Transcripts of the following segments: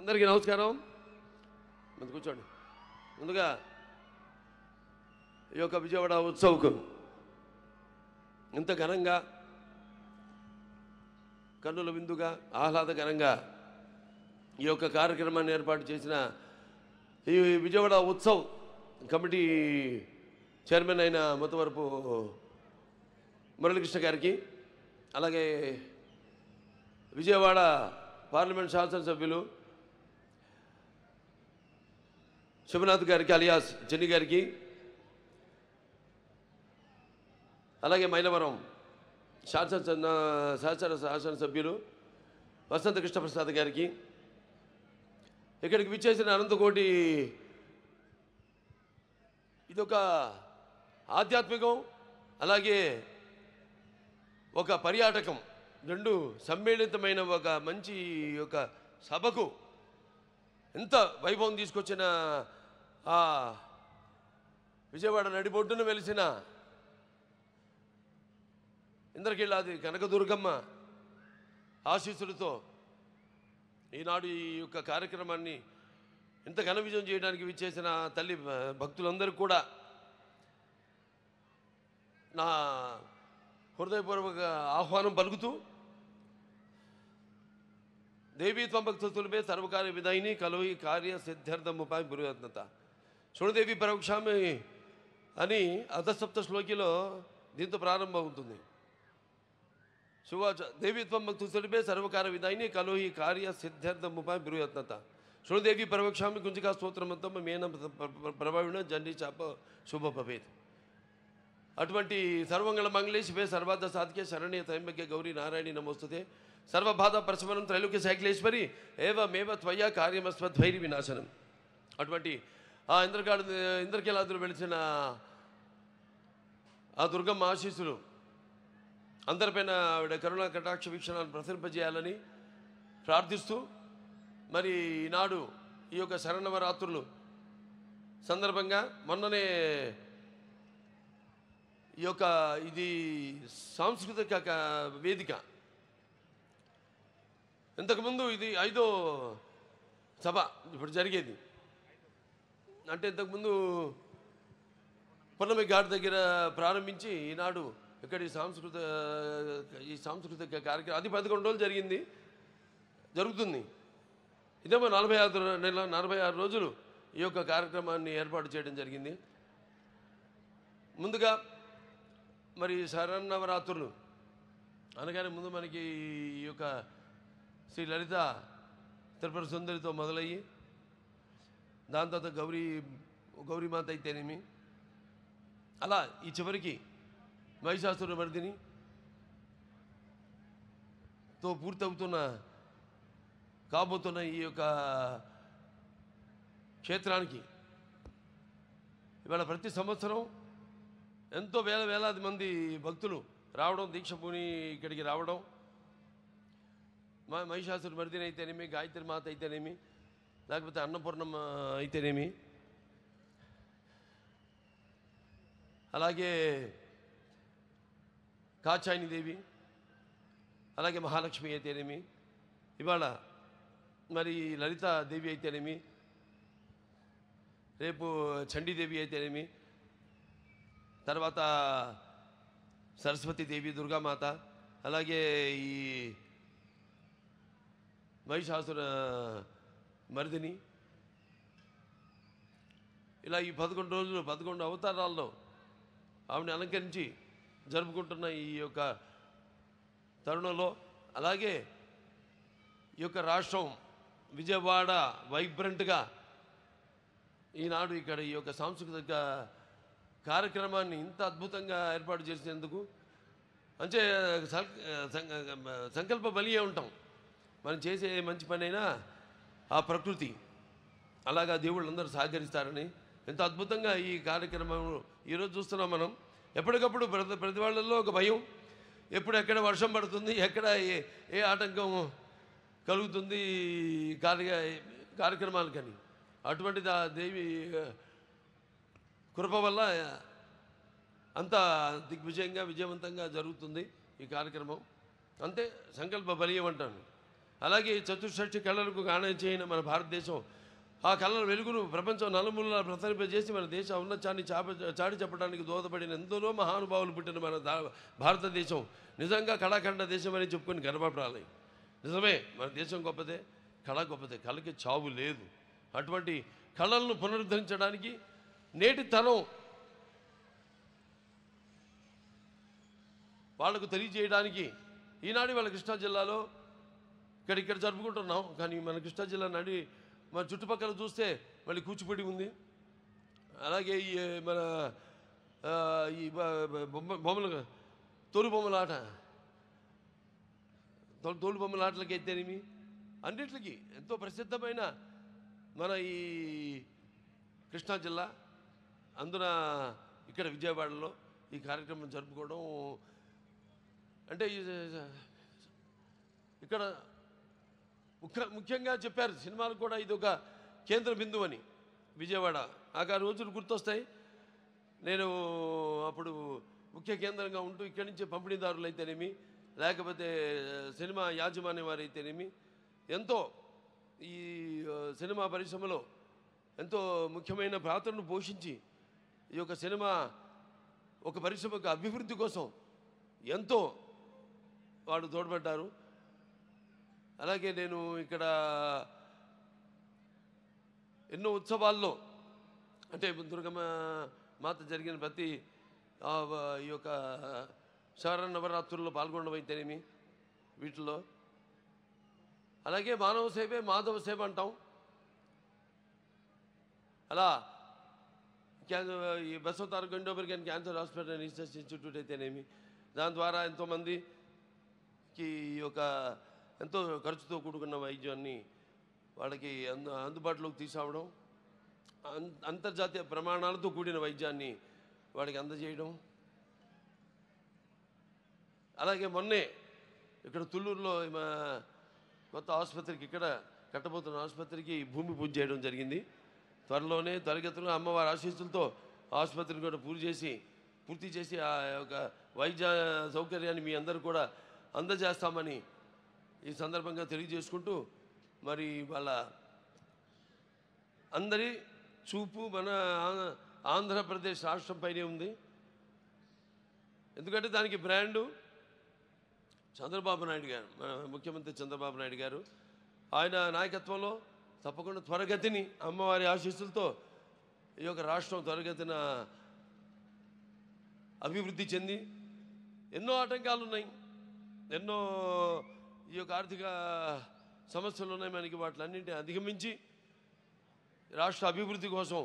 అందరికీ నమస్కారం. ముందు కూర్చోండి. ముందుగా ఈ యొక్క విజయవాడ ఉత్సవ్కు ఇంత ఘనంగా కన్నుల విందుగా ఆహ్లాదకరంగా ఈ యొక్క కార్యక్రమాన్ని ఏర్పాటు చేసిన ఈ విజయవాడ ఉత్సవ్ కమిటీ చైర్మన్ అయిన ముత్తవరపు మురళీకృష్ణ గారికి, అలాగే విజయవాడ పార్లమెంట్ శాసనసభ్యులు శివనాథ్ గారికి అలియాస్ చెన్ని గారికి, అలాగే మైలవరం శాసనసభ్యులు వసంత కృష్ణప్రసాద్ గారికి, ఇక్కడికి విచ్చేసిన అనంతకోటి, ఇదొక ఆధ్యాత్మికం అలాగే ఒక పర్యాటకం రెండు సమ్మేళితమైన ఒక మంచి ఒక సభకు ఎంత వైభవం తీసుకొచ్చిన ఆ విజయవాడ నడిబొడ్డున వెలిసిన ఇంద్రకీలాది కనకదుర్గమ్మ ఆశీస్సులతో ఈనాడు ఈ యొక్క కార్యక్రమాన్ని ఇంత ఘన విజయం చేయడానికి విచ్చేసిన తల్లి భక్తులందరూ కూడా నా హృదయపూర్వక ఆహ్వానం పలుకుతూ, దేవీ త్వం భక్తులమే సర్వకార్య విధాయిని కలోయి కార్య సిద్ధార్థముపాయ గురురత్నత శృణుదేవి పరోక్షామి అని అధసప్త శ్లోకిలో దీంతో ప్రారంభమవుతుంది. శువాచ దేవీ త్వం భక్తులమే సర్వకార్య విధాయిని కలోయి కార్య సిద్ధార్థముపాయ గురురత్నత శృణుదేవి పరోక్షామి గుంజికా స్తోత్రమంతం మేన ప్రభావిణ జండి చాప శుభ భవేత్. అటువంటి సర్వమంగళ మంగళే శివే సర్వార్థ సాధికే శరణ్య త్రయంబకే గౌరీ నారాయణి నమోస్తుతే సర్వబాధ ప్రశమనం త్రైలోక్య శైక్లేశ్వరి ఏవమేవ త్వయా కార్యమస్వద్వైరి వినాశనం. అటువంటి ఆ ఇంద్రకీలాదులు వెలిసిన ఆ దుర్గమ్మ ఆశీస్సులు అందరిపైన ఆవిడ కరుణా కటాక్ష వీక్షణాలను ప్రసరింపజేయాలని ప్రార్థిస్తూ, మరి ఈనాడు ఈ యొక్క శరన్నవరాత్రులు సందర్భంగా మొన్ననే ఈ యొక్క ఇది సాంస్కృతిక వేదిక, ఇంతకుముందు ఇది 5వ సభ ఇప్పుడు జరిగేది. అంటే ఇంతకుముందు పున్నమి ఘాట్ దగ్గర ప్రారంభించి ఈనాడు ఇక్కడ ఈ సాంస్కృతిక కార్యక్రమం అది 11 రోజులు జరుగుతుంది. ఇదేమో 46 రోజులు ఈ యొక్క కార్యక్రమాన్ని ఏర్పాటు చేయడం జరిగింది. ముందుగా మరి శరన్నవరాత్రులు అనగానే ముందు మనకి ఈ యొక్క శ్రీ లలిత త్రిపుర సుందరితో మొదలయ్యి దాని తర్వాత గౌరీమాత అయితేనేమి, అలా ఈ చివరికి మహిషాసుర మర్దినితో పూర్తవుతున్న కాబోతున్న ఈ యొక్క క్షేత్రానికి ఇవాళ ప్రతి సంవత్సరం ఎంతో వేలాది మంది భక్తులు రావడం, దీక్ష పూని ఇక్కడికి రావడం, మహిషాసుర మర్దిని అయితేనేమి, గాయత్రి మాత అయితేనేమి, లేకపోతే అన్నపూర్ణమ్మ అయితేనేమి, అలాగే కాచాయిని దేవి, అలాగే మహాలక్ష్మి అయితేనేమి, ఇవాళ మరి లలిత దేవి అయితేనేమి, రేపు చండీదేవి అయితేనేమి, తర్వాత సరస్వతీదేవి, దుర్గామాత, అలాగే ఈ మహిషాసుర మర్దిని, ఇలా ఈ 11 రోజులు 11 అవతారాల్లో ఆవిడని అలంకరించి జరుపుకుంటున్న ఈ యొక్క తరుణంలో, అలాగే ఈ యొక్క రాష్ట్రం విజయవాడ వైబ్రెంట్గా ఈనాడు ఇక్కడ ఈ యొక్క సాంస్కృతిక కార్యక్రమాన్ని ఇంత అద్భుతంగా ఏర్పాటు చేసినందుకు అంటే సంకల్ప బలియే ఉంటాం. మనం చేసే మంచి పనైనా ఆ ప్రకృతి అలాగా దేవుళ్ళందరూ సహకరిస్తారని ఎంత అద్భుతంగా ఈ కార్యక్రమం ఈరోజు చూస్తున్నాం మనం. ఎప్పటికప్పుడు ప్రతి వాళ్ళల్లో ఒక భయం, ఎప్పుడు ఎక్కడ వర్షం పడుతుంది, ఎక్కడ ఏ ఆటంకం కలుగుతుంది కార్యక్రమాలకని. అటువంటిది ఆ దేవి కృప వల్ల అంత దిగ్విజయంగా విజయవంతంగా జరుగుతుంది ఈ కార్యక్రమం. అంతే సంకల్ప బలీయం అంటాను. అలాగే చతుషష్ఠి కళలకు గానం చేయని మన భారతదేశం ఆ కళల వెలుగును ప్రపంచం నలుమూలలా ప్రసరింపజేసి మన దేశ ఔన్నత్యాన్ని చాటి చెప్పడానికి దోహదపడిన ఎందరో మహానుభావులు పుట్టిన మన భారతదేశం నిజంగా కళాఖండ దేశం అని చెప్పుకొని గర్వపడాలి. నిజమే, మన దేశం గొప్పదే, కళ గొప్పదే, కళకి చావు లేదు. అటువంటి కళలను పునరుద్ధరించడానికి నేటి తరం వాళ్లకు తెలియజేయడానికి ఈనాడు వాళ్ళ కృష్ణా జిల్లాలో ఇక్కడ జరుపుకుంటున్నాం. కానీ మన కృష్ణా జిల్లా మన చుట్టుపక్కల చూస్తే మళ్ళీ కూచిపూడి ఉంది. అలాగే ఈ మన ఈ బొమ్మలు తోలు బొమ్మలాటలకి అయితేనేమి అన్నిటికీ ఎంతో ప్రసిద్ధమైన మన ఈ కృష్ణా జిల్లా. అందున ఇక్కడ విజయవాడలో ఈ కార్యక్రమం జరుపుకోవడం అంటే ఇక్కడ ముఖ్యంగా చెప్పారు సినిమాలు కూడా ఇది ఒక కేంద్ర బిందువు అని. విజయవాడ నాకు ఆ రోజులు గుర్తొస్తాయి. నేను అప్పుడు ముఖ్య కేంద్రంగా ఉంటూ ఇక్కడి నుంచి పంపిణీదారులు అయితేనేమి లేకపోతే సినిమా యాజమాన్యం వారు అయితేనేమి ఎంతో ఈ సినిమా పరిశ్రమలో ఎంతో ముఖ్యమైన పాత్రను పోషించి ఈ యొక్క సినిమా ఒక పరిశ్రమకు అభివృద్ధి కోసం ఎంతో వాడు తోడ్పడ్డారు. అలాగే నేను ఇక్కడ ఎన్నో ఉత్సవాల్లో అంటే దుర్గమ్మ మాత జరిగిన ప్రతి ఈ యొక్క శరన్నవరాత్రుల్లో పాల్గొనడం అయితేనేమి వీటిలో. అలాగే మానవ సేవే మాధవ సేవ అంటాం. అలా ఈ బసవతార గండోబర్గన్ cancer hospital and research institute అయితేనేమి దాని ద్వారా ఎంతోమందికి ఈ యొక్క ఎంతో ఖర్చుతో కూడుకున్న వైద్యాన్ని వాళ్ళకి అందుబాటులోకి తీసుకురావడం, అంతర్జాతీయ ప్రమాణాలతో కూడిన వైద్యాన్ని వాడికి అందజేయడం. అలాగే మొన్నే ఇక్కడ తుళ్ళూరులో కొత్త ఆసుపత్రికి ఇక్కడ కట్టబోతున్న ఆసుపత్రికి భూమి పూజ చేయడం జరిగింది. త్వరలోనే త్వరగతిలో అమ్మవారి ఆశీస్సులతో ఆసుపత్రిని కూడా పూర్తి చేసి ఆ యొక్క వైద్య సౌకర్యాన్ని మీ అందరూ కూడా అందజేస్తామని ఈ సందర్భంగా తెలియజేసుకుంటూ మరి వాళ్ళ అందరి చూపు మన ఆంధ్రప్రదేశ్ రాష్ట్రంపైనే ఉంది. ఎందుకంటే దానికి బ్రాండు చంద్రబాబు నాయుడు గారు, మన ముఖ్యమంత్రి చంద్రబాబు నాయుడు గారు. ఆయన నాయకత్వంలో తప్పకుండా త్వరగతిని అమ్మవారి ఆశీస్సులతో ఈ యొక్క రాష్ట్రం త్వరగతిన అభివృద్ధి చెంది ఎన్నో ఆటంకాలు ఉన్నాయి, ఎన్నో ఈ యొక్క ఆర్థిక సమస్యలు ఉన్నాయి మనకి. వాటిలన్నింటినీ అధిగమించి రాష్ట్ర అభివృద్ధి కోసం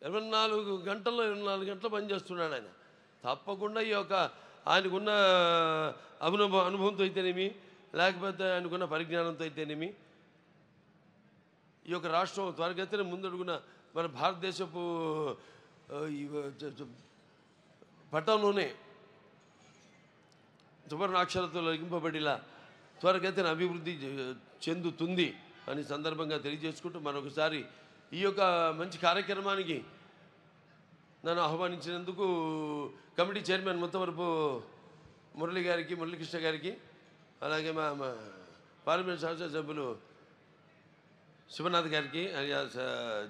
24 గంటలు పనిచేస్తున్నాడు ఆయన. తప్పకుండా ఈ యొక్క ఆయనకున్న అనుభవంతో అయితేనేమి లేకపోతే ఆయనకున్న పరిజ్ఞానంతో అయితేనేమి ఈ యొక్క రాష్ట్రం త్వరగతిన ముందడుగున మన భారతదేశపు పట్టంలోనే సువర్ణాక్షరాలతో లిఖింపబడిలా త్వరగతిన అభివృద్ధి చెందుతుంది అని సందర్భంగా తెలియజేసుకుంటూ మరొకసారి ఈ యొక్క మంచి కార్యక్రమానికి నన్ను ఆహ్వానించినందుకు కమిటీ చైర్మన్ ముత్తవరపు మురళీకృష్ణ గారికి, అలాగే మా పార్లమెంట్ శాసనసభ్యులు శివనాథ్ గారికి,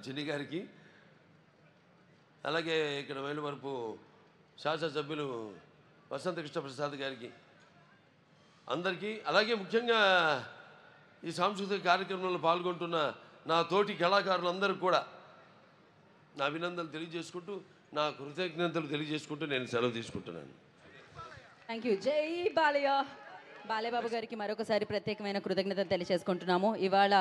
చిన్ని గారికి, అలాగే ఇక్కడ మైలవరపు శాసనసభ్యులు వసంతకృష్ణ ప్రసాద్ గారికి అందరికీ, అలాగే ముఖ్యంగా ఈ సాంస్కృతిక కార్యక్రమంలో పాల్గొంటున్న నా తోటి కళాకారులందరికీ కూడా నా అభినందనలు తెలియజేసుకుంటూ నా కృతజ్ఞతలు తెలియజేసుకుంటూ నేను సెలవు తీసుకుంటున్నాను. Thank you. జై బాలయ్య. బాలయ్యబాబు గారికి మరొకసారి ప్రత్యేకమైన కృతజ్ఞతలు తెలియజేసుకుంటున్నాము. ఇవాళ